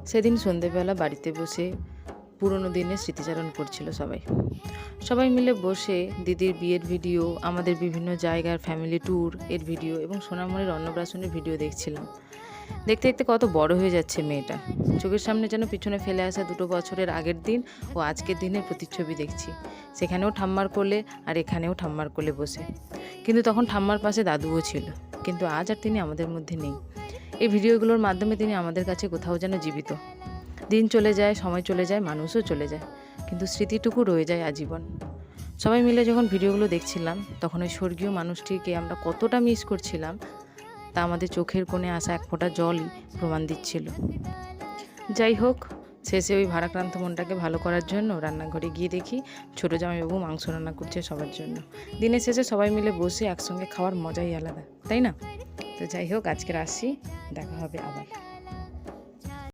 সেদিন সন্ধেবেলা বাড়িতে বসে পুরনো দিনের স্মৃতিচারণ করছিল সবাই মিলে বসে দিদির বিয়ের ভিডিও, আমাদের বিভিন্ন জায়গার ফ্যামিলি ট্যুর এর ভিডিও এবং সোনামণির অন্নপ্রাশনের ভিডিও দেখছিলাম। দেখতে দেখতে কত বড় হয়ে যাচ্ছে মেয়েটা। চোখের সামনে যেন পিছনে ফেলে আসা 2 বছরের আগের দিন ও আজকের দিনের প্রতিচ্ছবি দেখছি। সেখানেও ঠাম্মার কোলে আর এখানেও ঠাম্মার কোলে বসে। কিন্তু তখন ঠাম্মার পাশে দাদুও ছিল, কিন্তু আজ আর তিনি আমাদের মধ্যে নেই। এই ভিডিওগুলোর মাধ্যমে তিনি আমাদের কাছে কোথাও যেন জীবিত। দিন চলে যায়, সময় চলে যায়, মানুষও চলে যায়, কিন্তু স্মৃতিটুকু রয়ে যায় আজীবন। সবাই মিলে যখন ভিডিওগুলো দেখছিলাম তখন ওই স্বর্গীয় মানুষটিকে আমরা কতটা মিস করছিলাম তা আমাদের চোখের কোণে আসা এক ফোঁটা জলই প্রমাণ দিচ্ছিল। যাই হোক, শেষে ওই ভারাক্রান্ত মনটাকে ভালো করার জন্য রান্নাঘরে গিয়ে দেখি ছোটো জামাইবাবু মাংস রান্না করছে সবার জন্য। দিনের শেষে সবাই মিলে বসে একসঙ্গে খাওয়ার মজাই আলাদা, তাই না? তো যাই হোক, আজকের আসি, দেখা হবে আবার।